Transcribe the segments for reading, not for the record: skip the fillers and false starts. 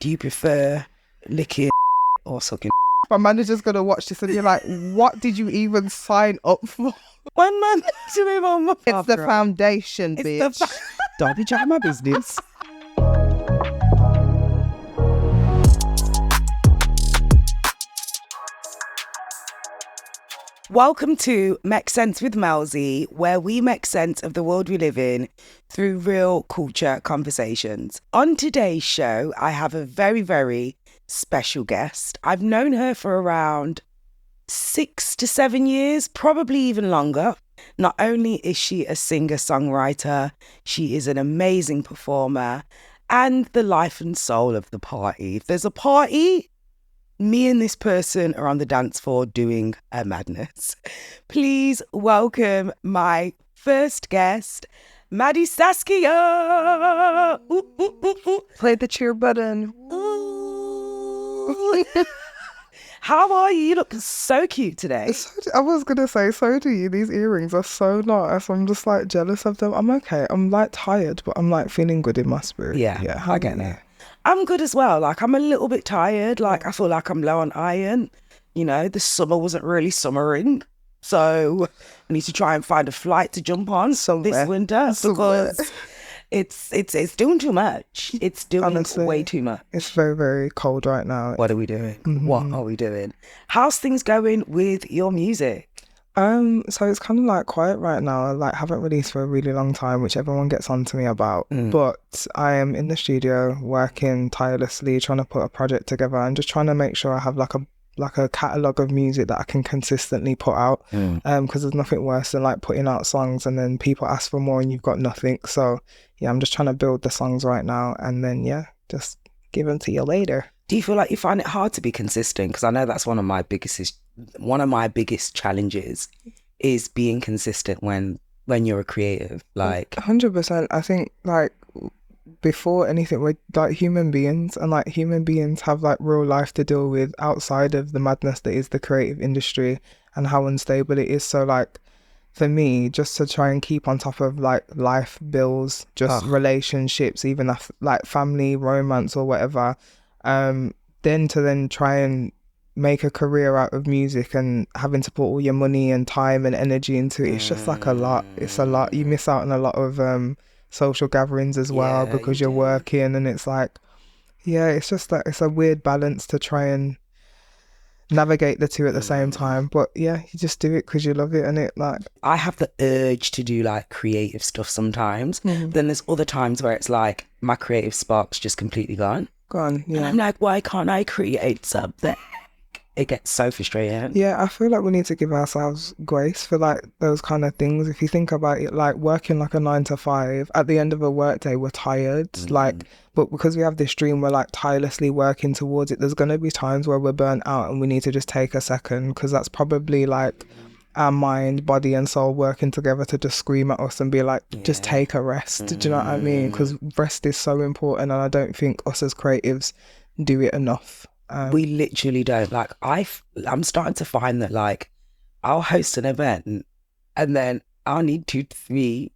Do you prefer licking or sucking? My manager's going to watch this and you're like, what did you even sign up for? One man to move on. It's the foundation, bitch. Don't be trying my business. Welcome to Mek Sense with Melzy, where we make sense of the world we live in through real culture conversations. On today's show, I have a very, very special guest. I've known her for around 6 to 7 years, probably even longer. Not only is she a singer-songwriter, she is an amazing performer and the life and soul of the party. If there's a party, me and this person are on the dance floor doing a madness. Please welcome my first guest, Madi Saskia. Ooh, ooh, ooh, ooh. Play the cheer button. Ooh. How are you? You look so cute today. I was going to say, so do you. These earrings are so nice. I'm just like jealous of them. I'm okay. I'm like tired, but I'm like feeling good in my spirit. Yeah, I get that. I'm good as well. Like, I'm a little bit tired. Like, I feel like I'm low on iron. You know, the summer wasn't really summering. So I need to try and find a flight to jump on this winter because it's doing too much. It's doing Honestly, way too much. It's very, very cold right now. What are we doing? Mm-hmm. What are we doing? How's things going with your music? So it's kind of like quiet right now. I like haven't released for a really long time, which everyone gets on to me about. But I am in the studio working tirelessly, trying to put a project together and just trying to make sure I have like a catalogue of music that I can consistently put out. Because there's nothing worse than like putting out songs and then people ask for more and you've got nothing. So yeah, I'm just trying to build the songs right now and then just give them to you later. Do you feel like you find it hard to be consistent? Because I know that's one of my biggest challenges is being consistent when you're a creative. Like 100%. I think like before anything, we're like human beings, and like human beings have like real life to deal with outside of the madness that is the creative industry and how unstable it is. So like for me, just to try and keep on top of like life bills, just relationships, even like family, romance or whatever, then to try and make a career out of music and having to put all your money and time and energy into it, it's just like a lot. It's a lot. You miss out on a lot of social gatherings as well because you're working, and it's like, it's just like it's a weird balance to try and navigate the two at the same time. But you just do it because you love it, and it like I have the urge to do like creative stuff sometimes. Then there's other times where it's like my creative spark's just completely gone. And I'm like, why can't I create something? It gets so frustrating. Yeah, I feel like we need to give ourselves grace for like those kind of things. If you think about it, like working like a 9 to 5, at the end of a work day, we're tired. Like, but because we have this dream, we're like tirelessly working towards it. There's going to be times where we're burnt out and we need to just take a second, because that's probably like our mind, body and soul working together to just scream at us and be like, just take a rest. Do you know what I mean? Because rest is so important, and I don't think us as creatives do it enough. We literally don't. Like I'm starting to find that like I'll host an event and then I'll need 2 to 3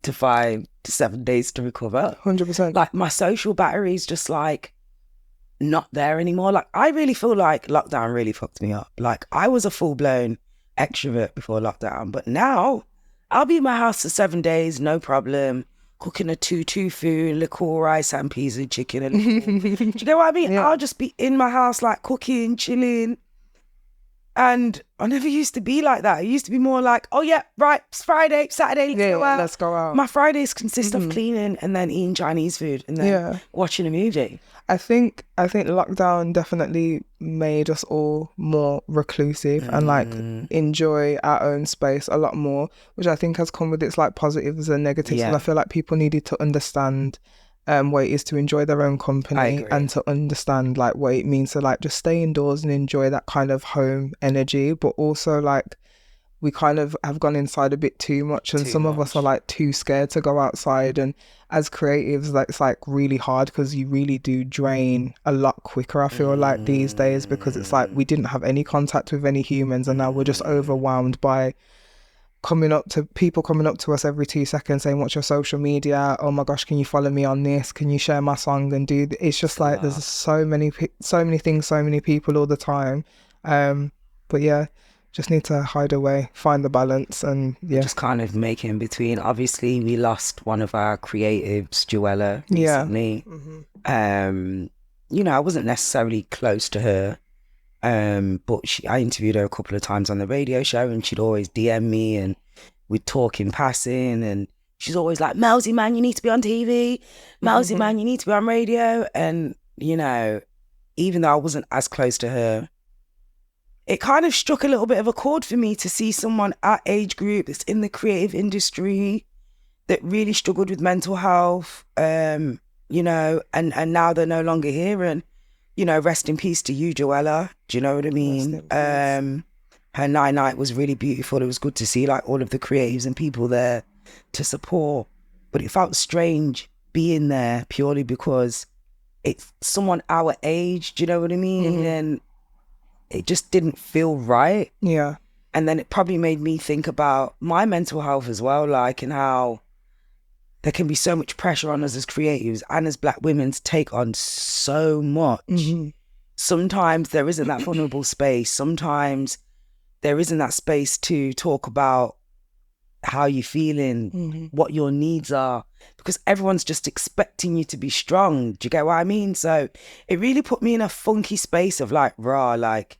to 5 to 7 days to recover. 100%. Like my social battery's just like not there anymore. Like I really feel like lockdown really fucked me up. Like I was a full-blown extrovert before lockdown, but now I'll be in my house for 7 days, no problem. Cooking a 2 food, liquor, rice and peas and chicken. Do you know what I mean? I'll just be in my house like cooking, chilling. And I never used to be like that. I used to be more like, oh yeah, right, it's Friday, Saturday, let's go out. My Fridays consist of cleaning and then eating Chinese food and then watching a movie. I think lockdown definitely made us all more reclusive and like enjoy our own space a lot more, which I think has come with its like positives and negatives. And I feel like people needed to understand what it is to enjoy their own company and to understand like what it means to like just stay indoors and enjoy that kind of home energy. But also like we kind of have gone inside a bit too much, and some of us are like too scared to go outside. And as creatives, like it's like really hard because you really do drain a lot quicker, I feel like these days, because it's like we didn't have any contact with any humans and now we're just overwhelmed by people coming up to us every 2 seconds saying, what's your social media? Oh my gosh, can you follow me on this? Can you share my song and it's just like there's so many things, so many people all the time. But yeah, just need to hide away, find the balance, and just kind of make it in between. Obviously we lost one of our creatives, Joella, recently. You know, I wasn't necessarily close to her, but I interviewed her a couple of times on the radio show, and she'd always DM me, and we'd talk in passing, and she's always like, Melzy, man, you need to be on TV. Melzy, man, you need to be on radio. And, you know, even though I wasn't as close to her, it kind of struck a little bit of a chord for me to see someone our age group that's in the creative industry that really struggled with mental health, you know, and now they're no longer here. And, you know, rest in peace to you, Joella. Do you know what I mean? Her night was really beautiful. It was good to see like all of the creatives and people there to support. But it felt strange being there purely because it's someone our age. Do you know what I mean? And it just didn't feel right. Yeah. And then it probably made me think about my mental health as well, like, and how there can be so much pressure on us as creatives and as Black women to take on so much. Sometimes there isn't that vulnerable space. Sometimes there isn't that space to talk about how you're feeling, what your needs are, because everyone's just expecting you to be strong. Do you get what I mean? So it really put me in a funky space of like, like,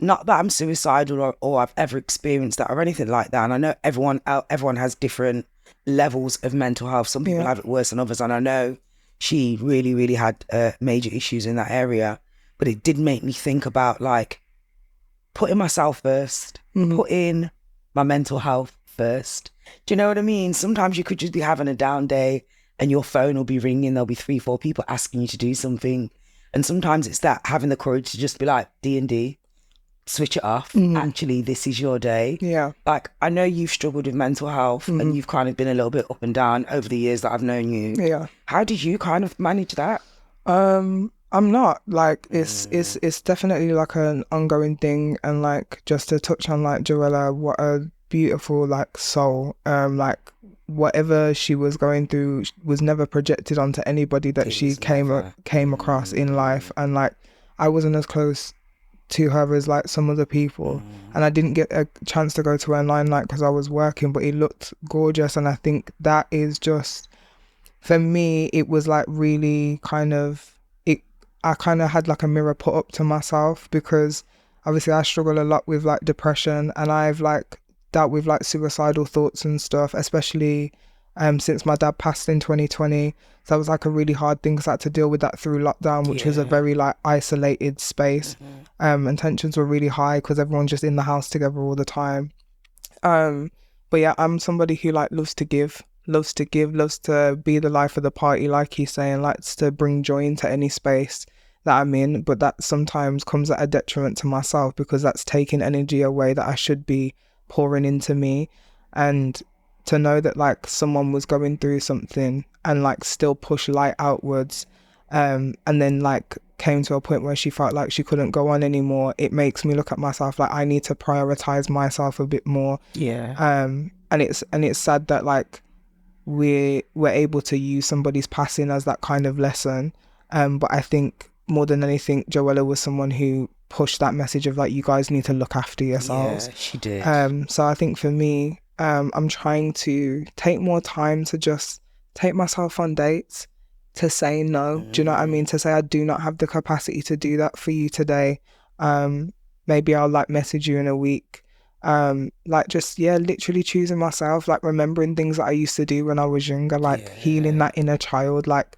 not that I'm suicidal or I've ever experienced that or anything like that. And I know everyone has different levels of mental health. Some people have it worse than others. And I know she really, really had major issues in that area. But it did make me think about like putting myself first, putting my mental health first. Do you know what I mean? Sometimes you could just be having a down day and your phone will be ringing. There'll be 3-4 people asking you to do something. And sometimes it's that having the courage to just be like, D&D, switch it off. Actually, this is your day. Yeah. Like, I know you've struggled with mental health and you've kind of been a little bit up and down over the years that I've known you. Yeah. How did you kind of manage that? I'm not like it's definitely like an ongoing thing. And like just to touch on like Joella, what a beautiful like soul. Like whatever she was going through was never projected onto anybody that she came across in life. And like I wasn't as close to her as like some other people, and I didn't get a chance to go to her limelight because I was working, but it looked gorgeous. And I think that is just, for me, it was like really kind of I kind of had like a mirror put up to myself, because obviously I struggle a lot with like depression, and I've like dealt with like suicidal thoughts and stuff, especially since my dad passed in 2020. So that was like a really hard thing because I had to deal with that through lockdown, which was a very like isolated space. And tensions were really high because everyone's just in the house together all the time. But yeah, I'm somebody who like loves to give, loves to be the life of the party, like he's saying, likes to bring joy into any space that I'm in. But that sometimes comes at a detriment to myself, because that's taking energy away that I should be pouring into me. And to know that like someone was going through something and like still push light outwards, and then like came to a point where she felt like she couldn't go on anymore, it makes me look at myself like I need to prioritize myself a bit more. And it's sad that like we're able to use somebody's passing as that kind of lesson. But I think more than anything, Joella was someone who pushed that message of like, you guys need to look after yourselves. Yeah, she did. So I think for me, I'm trying to take more time to just take myself on dates, to say no. Do you know what I mean? To say I do not have the capacity to do that for you today. Maybe I'll like message you in a week. Like just literally choosing myself, like remembering things that I used to do when I was younger, like healing that inner child. Like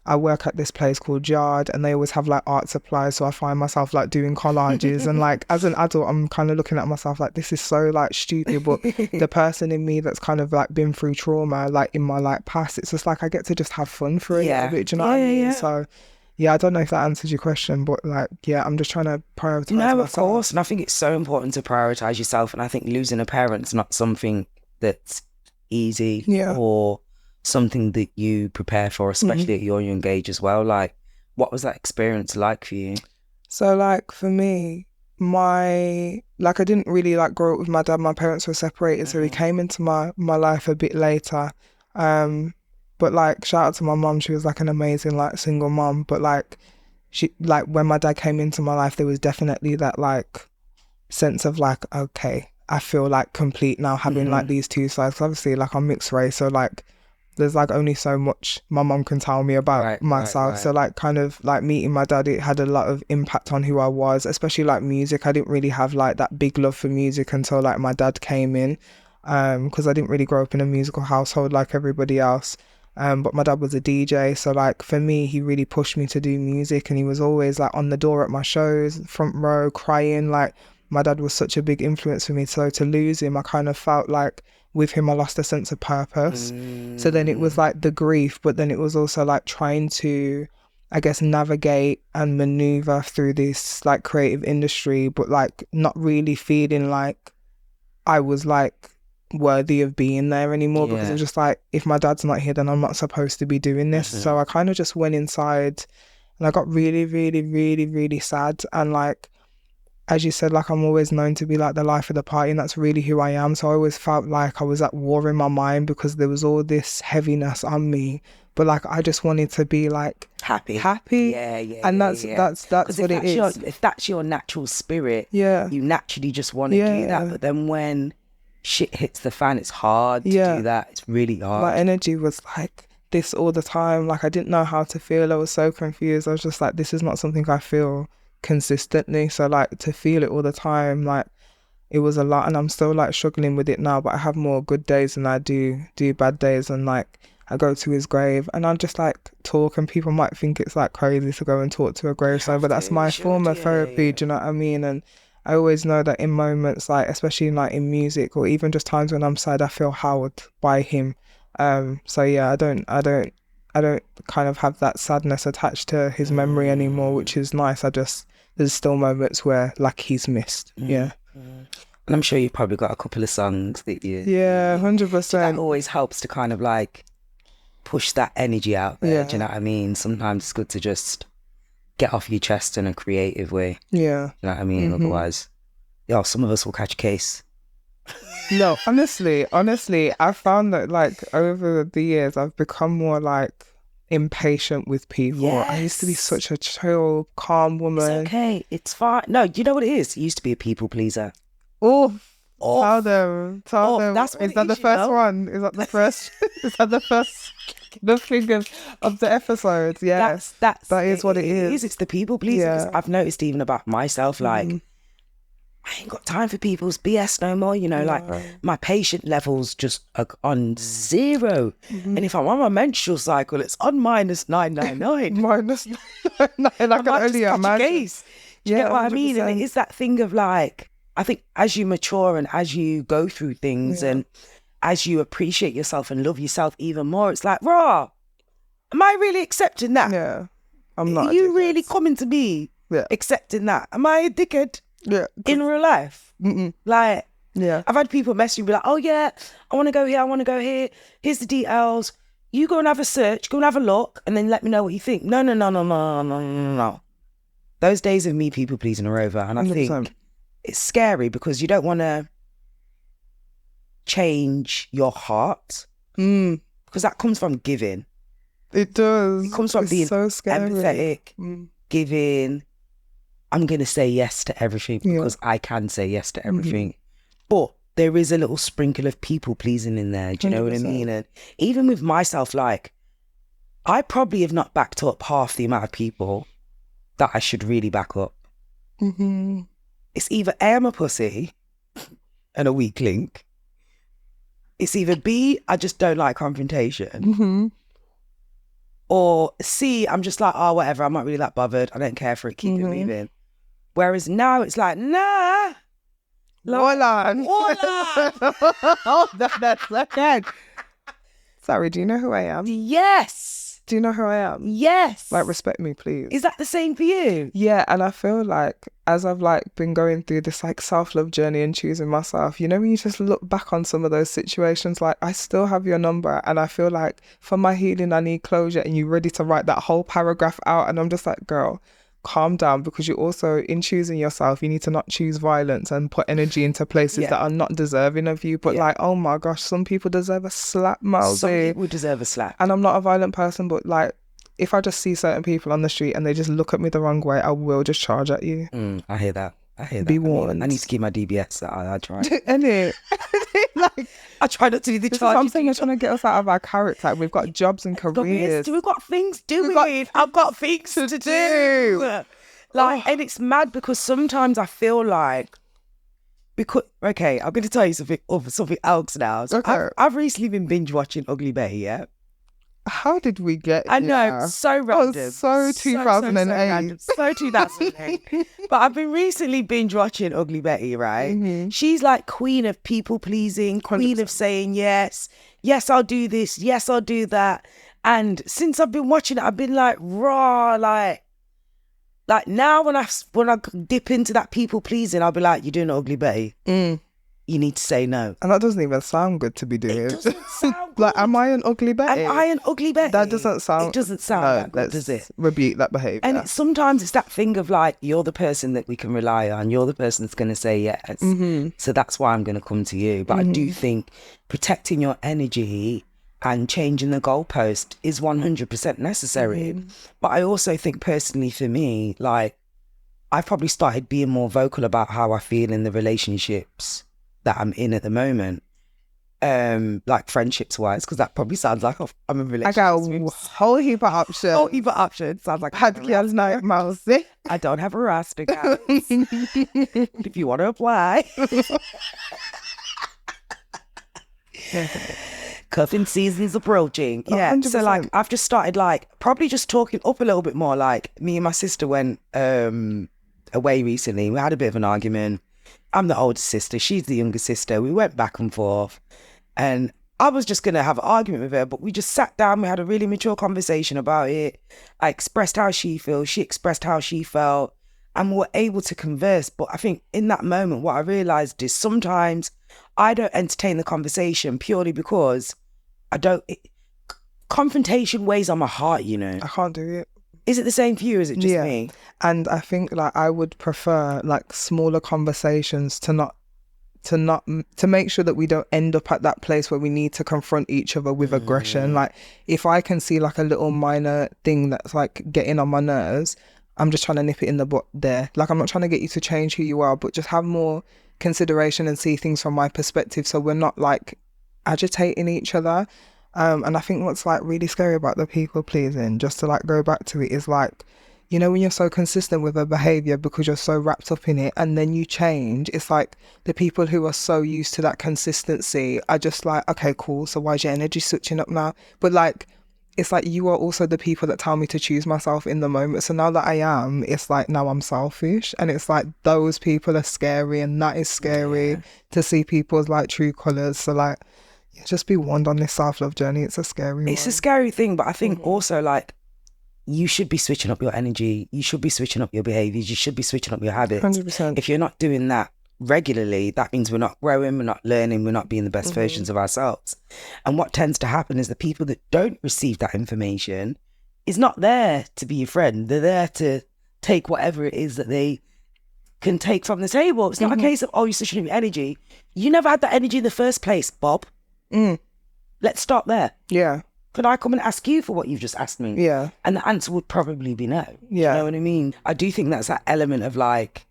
I work at this place called Yard, and they always have like art supplies, so I find myself like doing collages and like as an adult I'm kind of looking at myself like, this is so like stupid, but the person in me that's kind of like been through trauma like in my like past, it's just like I get to just have fun for a little bit. Do you know what I mean? So I don't know if that answers your question, but like I'm just trying to prioritize myself. Of course. And I think it's so important to prioritize yourself, and I think losing a parent's not something that's easy or something that you prepare for, especially at your young age as well. Like, what was that experience like for you? So like for me, I didn't really like grow up with my dad. My parents were separated, so he came into my life a bit later. But like, shout out to my mum. She was like an amazing like single mum. But like, she like when my dad came into my life, there was definitely that like sense of like, okay, I feel like complete now having like these two sides. 'Cause obviously, like I'm mixed race, so like there's like only so much my mum can tell me about myself. Right. So like kind of like meeting my dad, it had a lot of impact on who I was, especially like music. I didn't really have like that big love for music until like my dad came in, because I didn't really grow up in a musical household like everybody else. But my dad was a DJ, so like for me, he really pushed me to do music, and he was always like on the door at my shows, front row, crying. Like my dad was such a big influence for me. So to lose him, I kind of felt like with him I lost a sense of purpose. So then it was like the grief, but then it was also like trying to, I guess, navigate and maneuver through this like creative industry, but like not really feeling like I was like worthy of being there anymore, because it was just like, if my dad's not here, then I'm not supposed to be doing this. So I kind of just went inside and I got really, really, really, really sad. And like, as you said, like I'm always known to be like the life of the party, and that's really who I am. So I always felt like I was at war in my mind because there was all this heaviness on me, but like I just wanted to be like happy. And that's what it is. If that's your natural spirit, you naturally just want to do that. But then when shit hits the fan, it's hard to do that. It's really hard. My energy was like this all the time. Like I didn't know how to feel. I was so confused. I was just like, this is not something I feel consistently. So like to feel it all the time, like it was a lot, and I'm still like struggling with it now, but I have more good days than I do bad days. And like I go to his grave and I just like talk, and people might think it's like crazy to go and talk to a gravestone, but that's my form of therapy. Do you know what I mean? And I always know that in moments like, especially like in music, or even just times when I'm sad, I feel held by him. So yeah, I don't kind of have that sadness attached to his memory anymore, which is nice. There's still moments where like he's missed. And I'm sure you've probably got a couple of songs that 100%. So that always helps to kind of like push that energy out there. Do you know what I mean? Sometimes it's good to just get off your chest in a creative way. Do you know what I mean? Otherwise, some of us will catch a case. No, honestly, I found that like over the years, I've become more like impatient with people. I used to be such a chill, calm woman. It's okay, it's fine. No, you know what it is? You used to be a people pleaser. Tell them. That's is that the first one? Is that the first? Is that the first? The figures of the episodes? Yeah, that is what it is. It's the people pleaser. Because I've noticed even about myself, like I ain't got time for people's BS no more. You know, like my patient levels just are on zero. And if I'm on my menstrual cycle, it's on -999. -999. I can only imagine. Do you get what I mean? And it is that thing of like, I think as you mature and as you go through things and as you appreciate yourself and love yourself even more, it's like, raw, am I really accepting that? Yeah, I'm not. Are you really coming to me accepting that? Am I a dickhead? In real life? Like, I've had people message me be like, oh yeah, I want to go here, I want to go here. Here's the details. You go and have a search, go and have a look, and then let me know what you think. No. Those days of me people pleasing are over, and I 100%. Think it's scary because you don't want to change your heart because that comes from giving. It does. It comes from being so scary. Empathetic, giving. I'm going to say yes to everything because I can say yes to everything. But there is a little sprinkle of people pleasing in there. Do you know 100%. What I mean? And even with myself, like, I probably have not backed up half the amount of people that I should really back up. It's either A, I'm a pussy and a weak link. It's either B, I just don't like confrontation. Or C, I'm just like, oh, whatever, I'm not really that bothered. I don't care for it, keep it moving. Whereas now it's like, nah. Hola. Oh, that's okay. Sorry, do you know who I am? Yes. Do you know who I am? Yes. Like, respect me, please. Is that the same for you? Yeah, and I feel like as I've like been going through this like self-love journey and choosing myself, you know, when you just look back on some of those situations, like I still have your number, and I feel like for my healing, I need closure, and you're ready to write that whole paragraph out, and I'm just like, girl, calm down, because you also, in choosing yourself, you need to not choose violence and put energy into places that are not deserving of you. But like, oh my gosh, some people deserve a slap, Melzy. Some people deserve a slap. And I'm not a violent person, but like, if I just see certain people on the street and they just look at me the wrong way, I will just charge at you. I hear that. Be warned. I need to keep my DBS. I try. Like, I try not to do the this charge. is what I'm saying. You're trying to get us out of our character. We've got jobs and careers. We've got things doing. I've got things to do. Like, and it's mad because sometimes I feel like, okay, I'm going to tell you something else now. So Okay. I've recently been binge watching Ugly Betty, yeah? How did we get I know, so random. So 2008. So 2008. But I've been recently binge watching Ugly Betty, right? Mm-hmm. She's like queen of people pleasing, queen 100%. Of saying yes, I'll do this, yes, I'll do that. And since I've been watching it, I've been like, raw, like now when I dip into that people pleasing, I'll be like, you're doing Ugly Betty. You need to say no. And that doesn't even sound good to be doing. It doesn't sound good. Like, am I an ugly Betty? Am I an ugly Betty? That doesn't sound... It doesn't sound that good, does it? Rebuke that behaviour. And sometimes it's that thing of like, you're the person that we can rely on. You're the person that's going to say yes. Mm-hmm. So that's why I'm going to come to you. But I do think protecting your energy and changing the goalpost is 100% necessary. But I also think personally for me, like, I've probably started being more vocal about how I feel in the relationships that I'm in at the moment, like friendships wise, because that probably sounds like I'm in a relationship. I got a whole heap of options. Sounds like had girls night, Melzy. I don't have a roster, guys. If you want to apply. Cuffing season's approaching. Yeah. 100%. So like I've just started like probably just talking up a little bit more. Like me and my sister went away recently. We had a bit of an argument. I'm the older sister, she's the younger sister. We went back and forth and I was just going to have an argument with her, but we just sat down, we had a really mature conversation about it. I expressed how she feels, she expressed how she felt, and we were able to converse. But I think in that moment, what I realised is sometimes I don't entertain the conversation purely because confrontation weighs on my heart, you know. I can't do it. Is it the same for you? Is it just me? And I think like I would prefer like smaller conversations to make sure that we don't end up at that place where we need to confront each other with aggression. Like if I can see like a little minor thing that's like getting on my nerves, I'm just trying to nip it in the butt there. Like I'm not trying to get you to change who you are, but just have more consideration and see things from my perspective, so we're not like agitating each other. And I think what's like really scary about the people pleasing, just to like go back to it, is like, you know, when you're so consistent with a behavior because you're so wrapped up in it and then you change, it's like the people who are so used to that consistency are just like, okay, cool, so why is your energy switching up now? But like, it's like you are also the people that tell me to choose myself in the moment. So now that I am, it's like now I'm selfish, and it's like those people are scary, and that is scary to see people's like true colours. So like, just be warned on this self-love journey. It's a scary one. It's a scary thing, but I think also like you should be switching up your energy. You should be switching up your behaviours. You should be switching up your habits. 100%. If you're not doing that regularly, that means we're not growing, we're not learning, we're not being the best versions of ourselves. And what tends to happen is the people that don't receive that information is not there to be your friend. They're there to take whatever it is that they can take from the table. It's not a case of, oh, you're switching up your energy. You never had that energy in the first place, Bob. Let's stop there. Yeah. Could I come and ask you for what you've just asked me? Yeah. And the answer would probably be no. Yeah. You know what I mean? I do think that's that element of like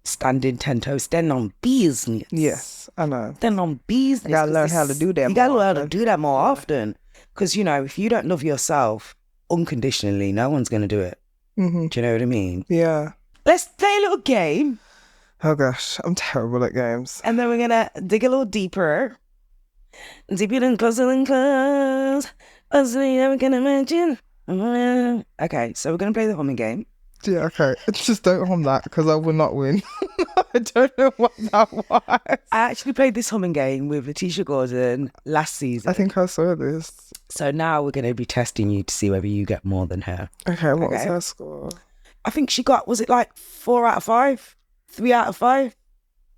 standing 10 toes, standing on business. Yes, I know. Standing on business. You gotta learn how to do that. You gotta learn how to do that more often. Because, you know, if you don't love yourself unconditionally, no one's going to do it. Do you know what I mean? Yeah. Let's play a little game. Oh gosh, I'm terrible at games. And then we're going to dig a little deeper. Deeper and closer and close. As we never can imagine. Okay, so we're going to play the humming game. Yeah, okay. Just don't hum that because I will not win. I don't know what that was. I actually played this humming game with Letitia Gordon last season. I think I saw this. So now we're going to be testing you to see whether you get more than her. Okay, what was her score? I think she got, was it like 4 out of 5? 3 out of 5?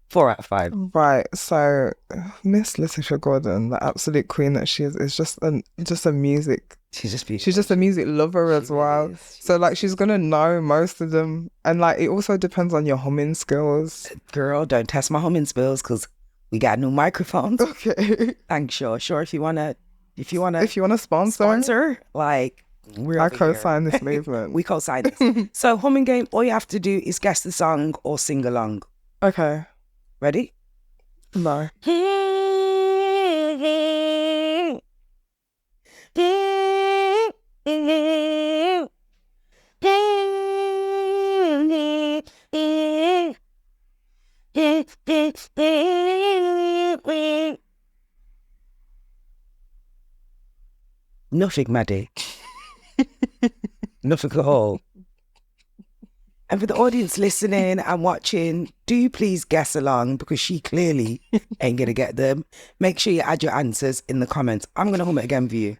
4 out of 5. Right, so Miss Letitia Gordon, the absolute queen that she is just a music She's just beautiful. She's just a music lover as well. is. So like she's gonna know most of them, and like it also depends on your humming skills. Girl, don't test my humming skills because we got new microphones. Okay. Thanks, sure. If you wanna sponsor, like we're I over co-sign here. this movement. We co-sign this. So humming game, all you have to do is guess the song or sing along. Okay. Ready? No. Nothing, Maddie. Nothing at all. And for the audience listening and watching, do please guess along because she clearly ain't going to get them. Make sure you add your answers in the comments. I'm going to hum it again for you.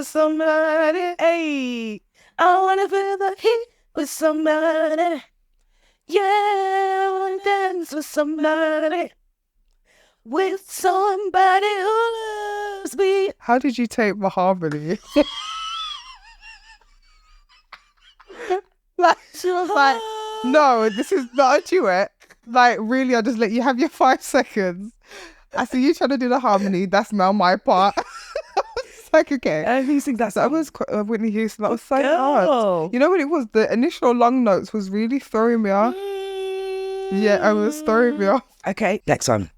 Somebody, hey, I wanna feel the heat with somebody. Yeah, I wanna dance with somebody who loves me. How did you take my harmony? Like she was like, no, this is not a duet. Like really, I just let you have your 5 seconds. I see you trying to do the harmony. That's now my part. Like, okay. And you think That was Whitney Houston. That was so hard. You know what it was? The initial long notes was really throwing me off. Yeah, it was throwing me off. Okay, next one.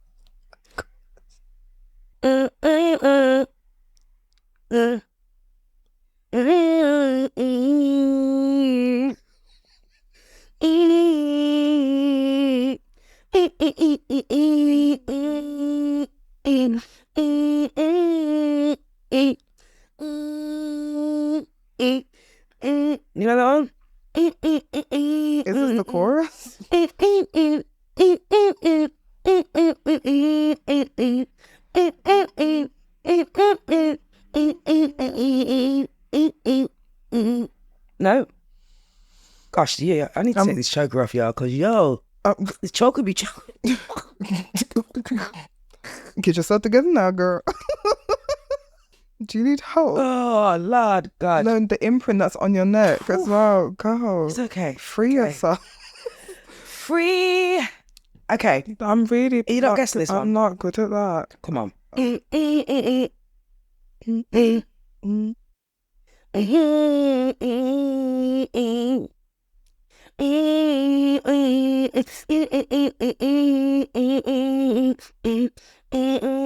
You know that one? Is this the chorus? No. Gosh, yeah, I need to take this choker off, y'all, because, this choker be choking. Get yourself together now, girl. Do you need help? Oh, Lord God. No, the imprint that's on your neck as well. Go. It's okay. Free yourself. Free. Okay. I'm really... You don't guess this one? I'm not good at that. Come on.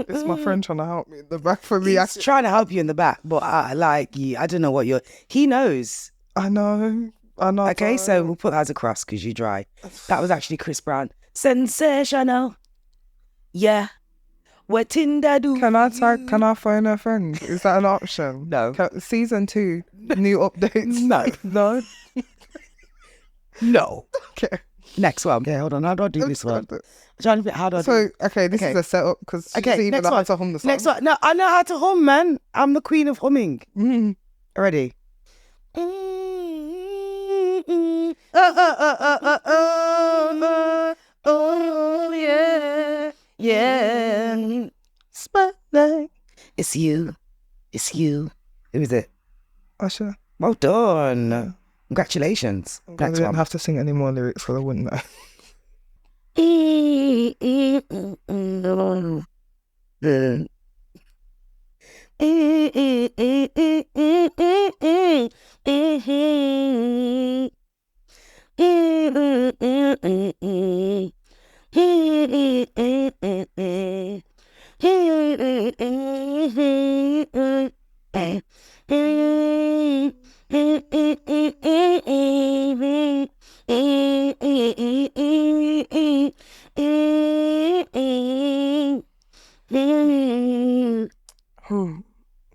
It's my friend trying to help me in the back for me. He's trying to help you in the back, but I don't know what he knows. I know. Okay, so we'll put that as a cross because you're dry. That was actually Chris Brown. Sensational. Yeah. What Tinder do? Can I phone a friend? Is that an option? No. Season 2, new updates. No. No. Okay. Next one. Okay, hold on. How do I do this one? I'm trying to think, how do I do So, okay, this is a setup because she doesn't even know how to hum the song. Next one. No, I know how to hum, man. I'm the queen of humming. Ready? Oh, yeah. Yeah. Spotlight. It's you. Who is it? Usher. Well done. Congratulations. I Next didn't one. have to sing any more lyrics because I wouldn't know.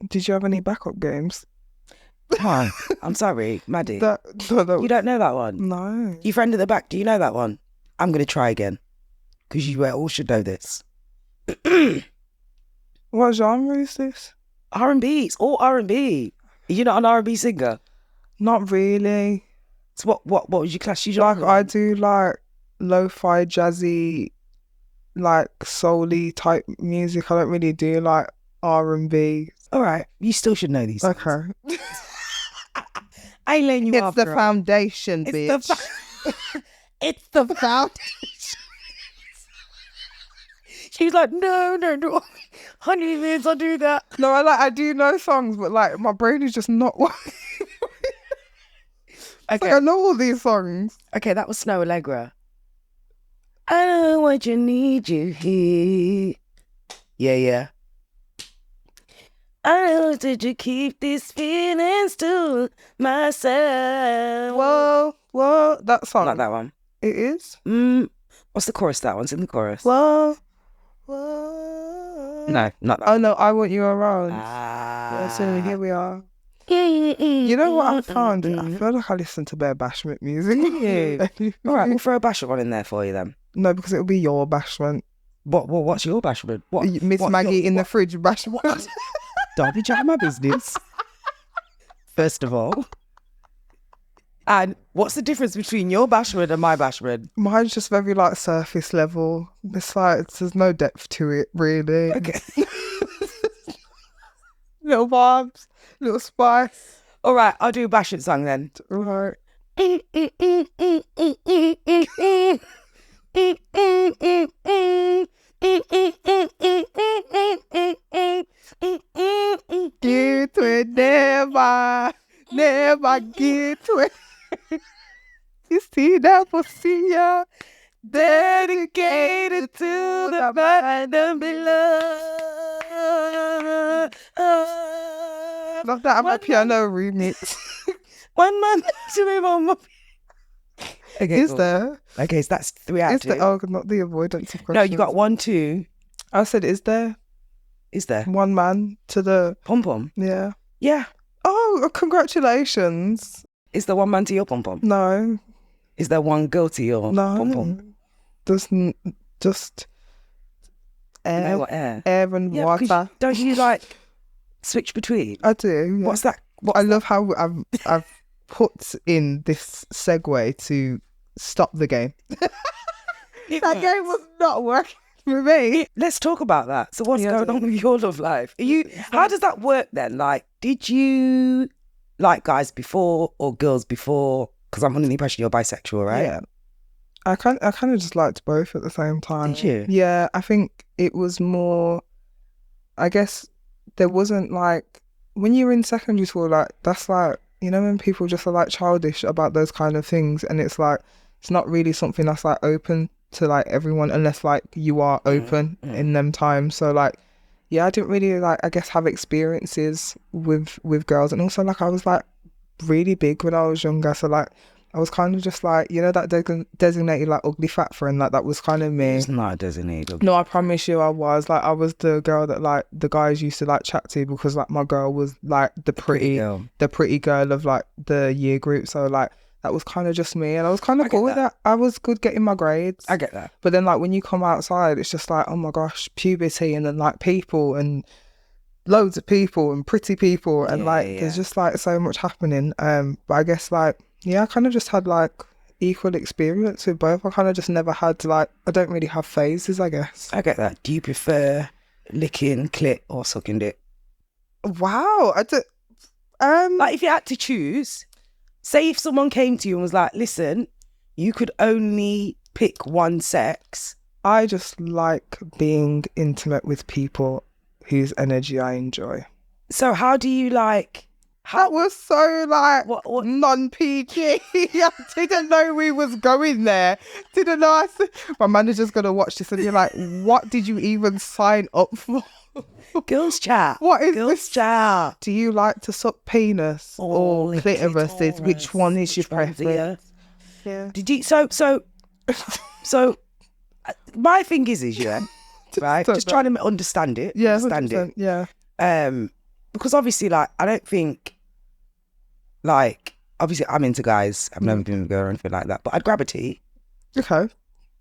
Did you have any backup games? Come on. I'm sorry, Maddie. No, You don't know that one? No. Your friend at the back, do you know that one? I'm going to try again because you all should know this. Wait, What genre is this? R&B. It's all R&B. You're not an R&B singer. Not really. So what would you class your Like genre? I do like lo-fi, jazzy, like soul-y type music. I don't really do like R&B. All right, you still should know these things. Okay. I ain't letting you It's off, the girl. foundation, It's bitch. It's the foundation. She's like, no. Honey, means I do that. No, I do know songs, but like my brain is just not working. Okay. Like I know all these songs. Okay, that was Snow Allegra. I know what you need, you hear. Yeah. I know that you keep these feelings to myself. Whoa, that song. Not that one. It is? What's the chorus? That one's in the chorus. Whoa. No, not that. Oh no, I Want You Around. Ah. So here we are. You know what I found? I feel like I listen to bare bashment music. All right, we'll throw a bashment one in there for you then. No, because it'll be your bashment. What's your bashment? What? Miss Maggie in the fridge bashment. Don't be jacking my business. First of all. And what's the difference between your bashment and my bashment? Mine's just very like surface level. It's like there's no depth to it really. Okay. Little vibes, little spice. All right, I'll do a bashment song then. All right. Get to it, never get to it. You see that for see ya, dedicated to the man and below. Love that. I'm a piano remix. One man to me, mama. Okay, Is cool. there? Okay, so that's 3 out of 2. Not the avoidance of questions. No, you got 1, 2. I said, is there Is there? one man to the? Pom pom. Yeah. Yeah. Oh, congratulations. Is there one man to your pom pom? No. Is there one girl to your pom pom? Just air, No, what air? air and Yeah, because water. don't you like switch between? I do. Yeah. What's that? I love how I've put in this segue to stop the game. That game was not working for me. Let's talk about that. So what's Yeah, going on with your love life? How does that work then? Like, did you like guys before or girls before? Because I'm under the impression you're bisexual, right? Yeah. I kind of just liked both at the same time. Did you? Yeah, I think it was more, I guess there wasn't like, when you were in secondary school, like that's like, you know, when people just are like childish about those kind of things, and it's like, it's not really something that's like open to like everyone unless like you are open in them times. So like, yeah, I didn't really like, I guess, have experiences with girls. And also like I was like really big when I was younger, so like I was kind of just like, you know, that designated like ugly fat friend, like that was kind of me. It's not designated. No, I promise you I was the girl that like the guys used to like chat to, because like my girl was like the pretty girl of like the year group. So like that was kind of just me, and I was kind of cool with that. I was good getting my grades. I get that. But then like when you come outside, it's just like, oh my gosh, puberty, and then like people and loads of people and pretty people, and there's just like so much happening. But I guess like, yeah, I kind of just had like equal experience with both. I kind of just never had like, I don't really have phases, I guess. I get that. Do you prefer licking clit or sucking dick? Wow, I do. Like if you had to choose, say if someone came to you and was like, listen, you could only pick one sex. I just like being intimate with people whose energy I enjoy. So how do you like... That was so like what? non-PG. I didn't know we was going there. Didn't know. My manager's going to watch this and you're like, what did you even sign up for? Girls chat. What is Girls this? Chat. Do you like to suck penis or clitoris? Which one is your preference? Yeah. Did you... So my thing is yeah, right? Just trying to understand it. Yeah, understand it. Yeah. Because obviously, like, I don't think, like, obviously I'm into guys. I've never been with a girl or anything like that. But I'd grab a tee. Okay.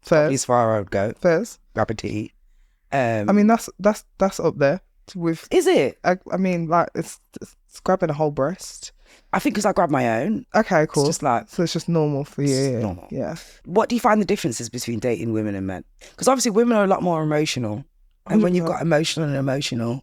Fair. As far as I would go. Fairs. Grab a tee. I mean, that's up there. with. Is it? I mean, like it's grabbing a whole breast. I think because I grab my own. Okay, cool. It's just like, so it's just normal for you. it's normal. Yeah. What do you find the differences between dating women and men? Because obviously women are a lot more emotional. And when you've got emotional and emotional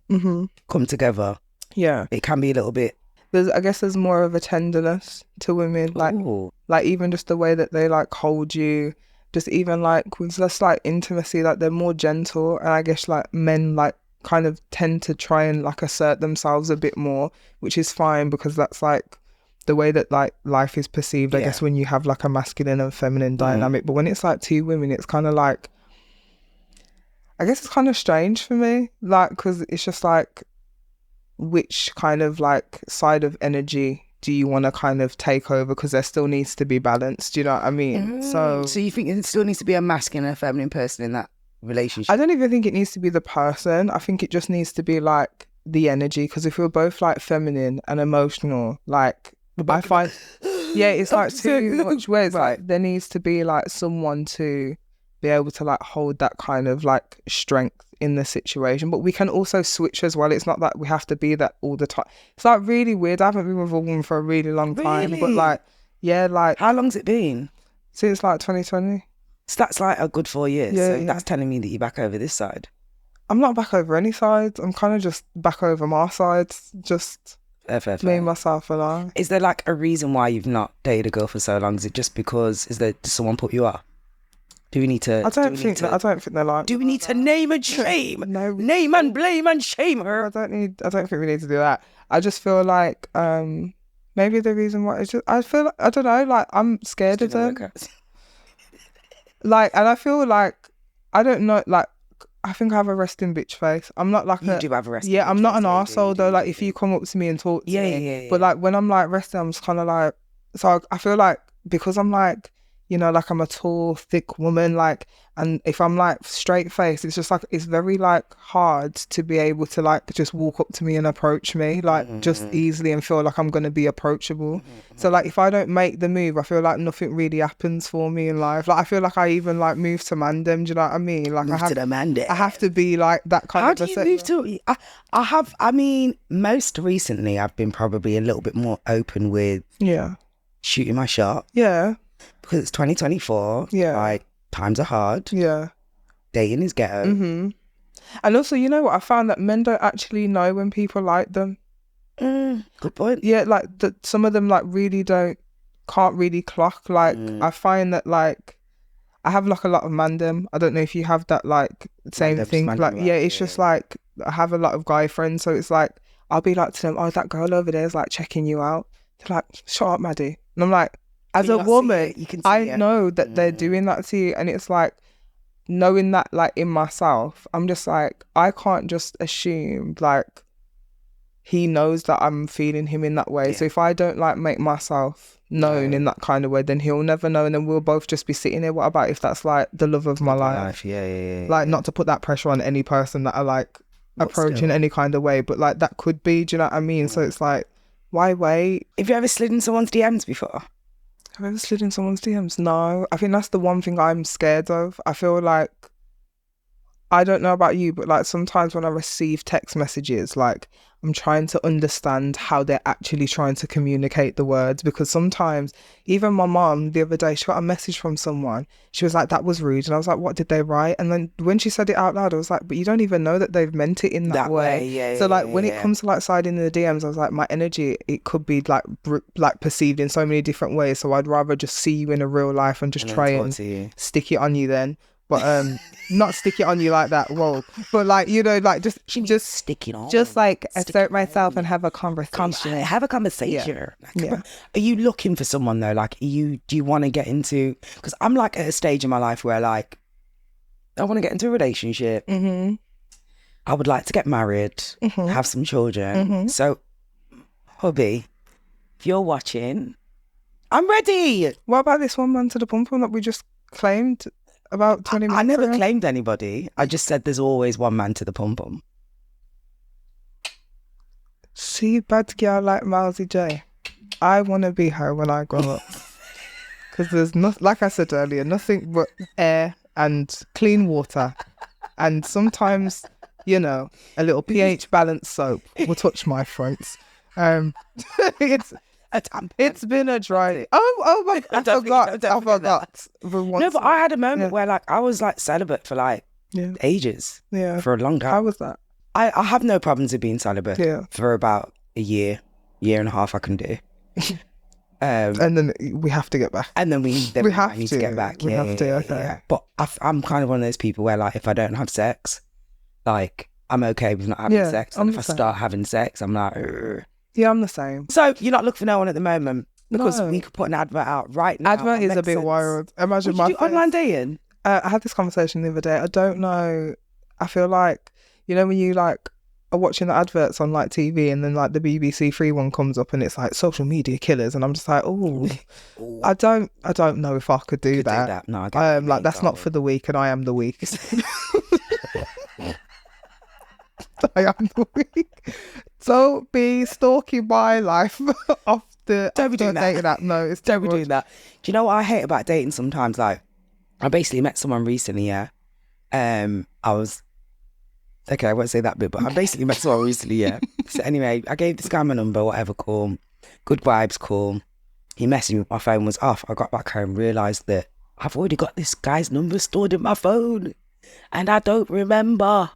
come together, yeah, it can be a little bit. I guess there's more of a tenderness to women, like even just the way that they like hold you, just even like with less like intimacy, like they're more gentle. And I guess like men like kind of tend to try and like assert themselves a bit more, which is fine because that's like the way that like life is perceived. I guess when you have like a masculine and feminine dynamic, but when it's like two women, it's kind of like, I guess it's kind of strange for me, like, because it's just like, which kind of like side of energy do you want to kind of take over? Because there still needs to be balance. Do you know what I mean? So you think it still needs to be a masculine and a feminine person in that relationship? I don't even think it needs to be the person. I think it just needs to be like the energy. Because if we're both like feminine and emotional, like I find, it's like too much ways. Like there needs to be like someone to be able to like hold that kind of like strength in the situation, but we can also switch as well. It's not that we have to be that all the time. It's like really weird. I haven't been with a woman for a really long time, but like, like how long's it been? Since like 2020. So that's like a good 4 years. That's telling me that you're back over this side. I'm not back over any sides. I'm kind of just back over my sides. Just fair. me, myself and I. Is there like a reason why you've not dated a girl for so long? Is it just because does someone put you up? Do we need to? I don't think they're like. Do we need to name and shame? No. Name and blame and shame her. I don't think we need to do that. I just feel like maybe the reason why it's just I don't know, like I'm scared of them. Like, and I feel like I don't know, like I think I have a resting bitch face. I'm not like you do have a resting. Yeah, I'm not an arsehole though. Like if you come up to me and talk to me, but like when I'm like resting, I'm just kind of like. So I feel like because I'm like. You know, like I'm a tall, thick woman, like, and if I'm like straight face, it's just like, it's very like hard to be able to like just walk up to me and approach me, like just easily and feel like I'm going to be approachable. So like if I don't make the move, I feel like nothing really happens for me in life. Like I feel like I even like move to Mandem, do you know what I mean? Like I have to be like that kind How of do you move to? I mean, most recently I've been probably a little bit more open with shooting my shot. Yeah. Because it's 2024. Yeah. Like, times are hard. Yeah. Dating is ghetto. And also, you know what? I found that men don't actually know when people like them. Good point. Yeah, like some of them like really can't really clock. Like, I find that like, I have like a lot of mandem. I don't know if you have that like same mandem thing. Like, it's just like, I have a lot of guy friends. So it's like, I'll be like to them, oh, that girl over there is like checking you out. They're like, shut up, Maddie. And I'm like, as a woman, I know that they're doing that to you. And it's like, knowing that like in myself, I'm just like, I can't just assume like he knows that I'm feeling him in that way. So if I don't like make myself known in that kind of way, then he'll never know. And then we'll both just be sitting there. What about if that's like the love of my life? Yeah. Like not to put that pressure on any person that I like approach in any kind of way, but like that could be, do you know what I mean? So it's like, why wait? Have you ever slid in someone's DMs before? Have I ever slid in someone's DMs? No. I think that's the one thing I'm scared of. I feel like, I don't know about you, but like sometimes when I receive text messages, like I'm trying to understand how they're actually trying to communicate the words, because sometimes even my mom the other day, she got a message from someone. She was like, that was rude. And I was like, what did they write? And then when she said it out loud, I was like, but you don't even know that they've meant it in that way. So like when it comes to like sliding in the DMs, I was like, my energy, it could be like perceived in so many different ways. So I'd rather just see you in a real life and just try and stick it on you then. But not stick it on you like that, whoa. But like, you know, like just stick it on. Just like assert myself and have a conversation. Have a conversation. Yeah. Are you looking for someone though? Like, do you want to get into? Because I'm like at a stage in my life where like I want to get into a relationship. I would like to get married, have some children. So, hubby, if you're watching, I'm ready. What about this one man to the pum pum that we just claimed? About 20 minutes I never ago? claimed anybody. I just said there's always one man to the pum pum. See, bad girl like Melzy J. I want to be her when I grow up. Because there's not, like I said earlier, nothing but air and clean water. And sometimes you know, a little pH balanced soap will touch my fronts. It's been a dry. Oh my! I forgot. No, but I had a moment where like I was like celibate for like ages. Yeah, for a long time. How was that? I have no problems with being celibate. Yeah, for about a year and a half. I can do. And then we have to get back. And then we need to get back. We have to. Okay. Yeah. But I'm kind of one of those people where like if I don't have sex, like I'm okay with not having sex. And if I start having sex, I'm like. Ugh. Yeah, I'm the same. So you're not looking for no one at the moment because we could put an advert out right now. Advert is a bit wild. Imagine my online dating. I had this conversation the other day. I don't know. I feel like, you know, when you like are watching the adverts on like TV and then like the BBC Three one comes up and it's like social media killers, and I'm just like, oh, I don't know if I could do that. No, I like that's not for the weak, and I am the weakest. I am the weak. Don't be stalking my life off the dating app. No, it's don't be doing that. Do you know what I hate about dating sometimes? Like, I basically met someone recently, I won't say that bit, but I basically met someone recently, So anyway, I gave this guy my number, whatever, cool. Good vibes, cool. He messaged me, my phone was off. I got back home, realised that I've already got this guy's number stored in my phone and I don't remember.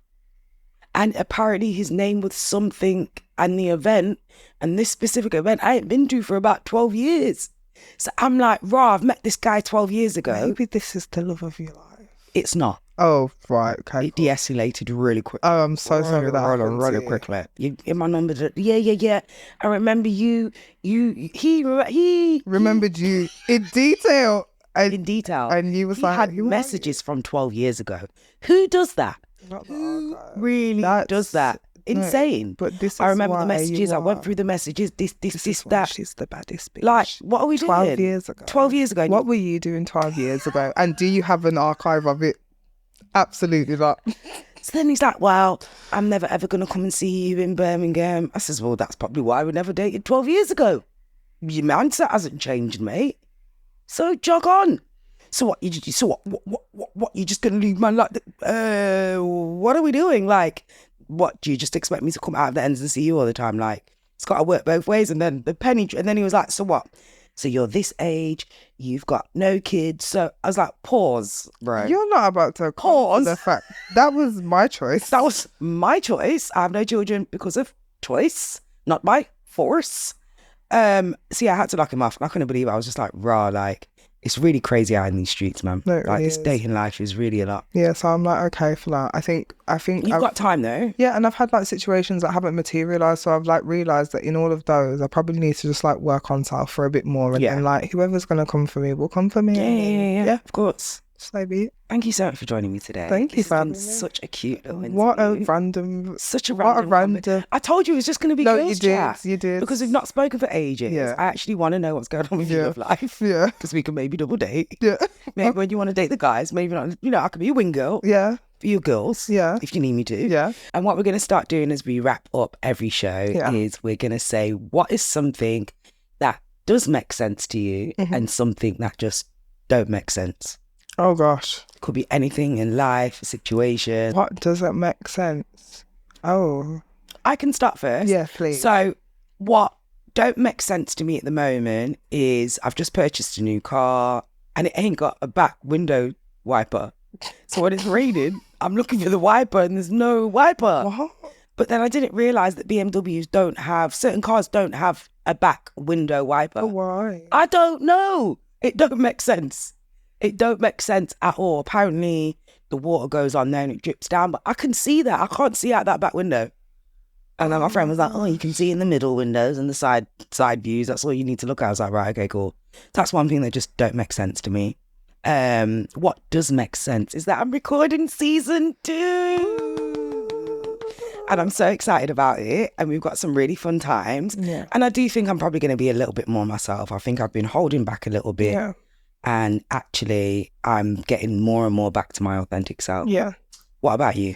And apparently his name was something and the event, and this specific event I ain't been to for about 12 years. So I'm like, I've met this guy 12 years ago. Maybe this is the love of your life. It's not. Oh, right, okay. It de-escalated really quick. Oh, I'm so sorry that happened really quickly. You in my number? Yeah. I remember you. He remembered you in detail. And you was he like, had messages from 12 years ago. Who does that? Who really does that? Insane. No, but this is I remember the messages. I went through the messages. This, that. She's the baddest bitch. Like, what are we doing? 12 years ago. 12 years ago. What were you doing 12 years ago? And do you have an archive of it? Absolutely not. So then he's like, well, I'm never ever going to come and see you in Birmingham. I says, well, that's probably why we never dated 12 years ago. Your mindset hasn't changed, mate. So jog on. So what? What? You just going to leave my life? What are we doing? Like, what? Do you just expect me to come out of the ends and see you all the time? Like, it's got to work both ways. And then and then he was like, so what? So you're this age, you've got no kids. So I was like, pause, bro. You're not about to pause the fact that was my choice. That was my choice. I have no children because of choice, not by force. So yeah, I had to lock him off. I couldn't believe it. I was just like, like, it's really crazy out in these streets, man. No, it like really this dating life is really a lot. Yeah, so I'm like, okay, for that. I think you've got time though. Yeah, and I've had like situations that haven't materialized, so I've like realized that in all of those, I probably need to just like work on self for a bit more, and then like whoever's gonna come for me will come for me. Yeah, of course. So be it. Thank you so much for joining me today. Thank you, fam. Such a cute little interview. What a random. I told you it was just going to be girls chat. You did. Because we've not spoken for ages. Yeah. I actually want to know what's going on with your life. Yeah. Because we can maybe double date. Yeah. Maybe when you want to date the guys, maybe not. You know, I could be a wing girl. Yeah. For you girls. Yeah. If you need me to. Yeah. And what we're going to start doing as we wrap up every show is we're going to say what is something that does make sense to you and something that just don't make sense. Oh gosh. Could be anything in life, a situation. What doesn't make sense? Oh. I can start first. Yeah, please. So what don't make sense to me at the moment is I've just purchased a new car and it ain't got a back window wiper. So when it's raining, I'm looking for the wiper and there's no wiper. What? But then I didn't realise that certain cars don't have a back window wiper. Oh, why? I don't know. It don't make sense. It don't make sense at all. Apparently, the water goes on there and it drips down, but I can see that. I can't see out that back window. And then my friend was like, oh, you can see in the middle windows and the side views. That's all you need to look at. I was like, right, okay, cool. That's one thing that just don't make sense to me. What does make sense is that I'm recording season 2. And I'm so excited about it. And we've got some really fun times. Yeah. And I do think I'm probably going to be a little bit more myself. I think I've been holding back a little bit. Yeah. And actually, I'm getting more and more back to my authentic self. Yeah. What about you?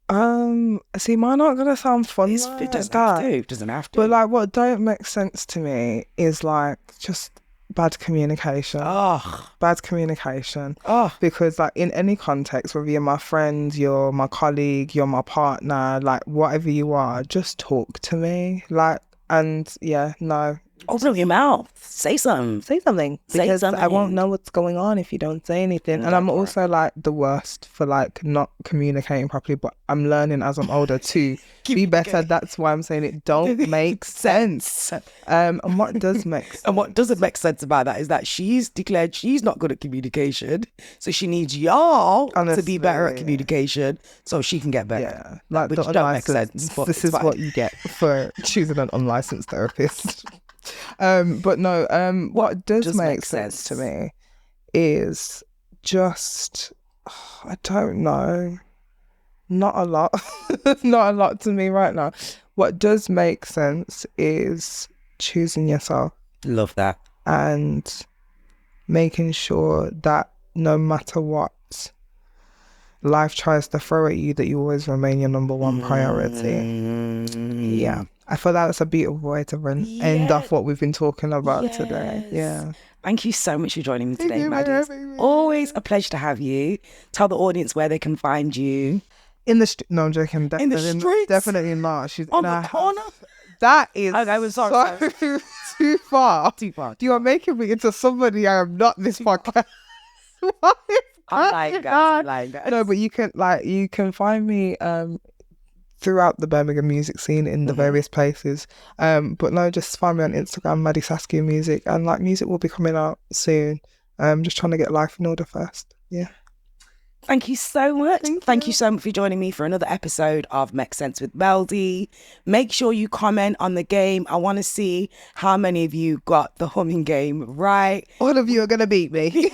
See, mine aren't gonna sound fun. It doesn't have to. But like, what don't make sense to me is like just bad communication. Oh, Bad communication. oh. Because like in any context, whether you're my friend, you're my colleague, you're my partner, like whatever you are, just talk to me. Like, and yeah, no. Open up your mouth. Say something. Say something. Say Because I won't something. know what's going on if you don't say anything. And I'm also like the worst for like not communicating properly, but I'm learning as I'm older to be better. That's why I'm saying it don't make sense. And what does make sense? And what doesn't make sense about that is that she's declared she's not good at communication. So she needs y'all to be better at communication so she can get better. Yeah. Like which the don't make unlicensed, sense. But this is fine. what you get for choosing an unlicensed therapist. But no, what does make sense to me is just, I don't know, not a lot. Not a lot to me right now. What does make sense is choosing yourself Love that. and making sure that no matter what life tries to throw at you, that you always remain your number one priority. Yeah. I feel that's a beautiful way to end off what we've been talking about today. Yeah. Thank you so much for joining me today, you for Madi. It's having me. always a pleasure to have you. Tell the audience where they can find you. In the no, I'm joking. In the streets? Definitely not. She's On in the her corner? house. That is Okay, I'm sorry. so too far. Too far. You are making me into somebody I am not this podcast. What is I'm lying, guys. I'm lying, guys. No, but you can find me throughout the Birmingham music scene in the various places. But no, just find me on Instagram, Madi Saskia Music, and like music will be coming out soon. Just trying to get life in order first. Yeah. Thank you so much. Thank you. you so much for joining me for another episode of Mek Sense with Melzy. Make sure you comment on the game. I want to see how many of you got the humming game right. All of you are going to beat me.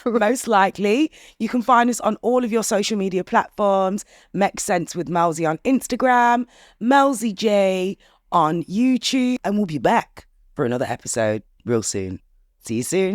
Most likely. You can find us on all of your social media platforms. Mek Sense with Melzy on Instagram, Melzy J on YouTube. And we'll be back for another episode real soon. See you soon.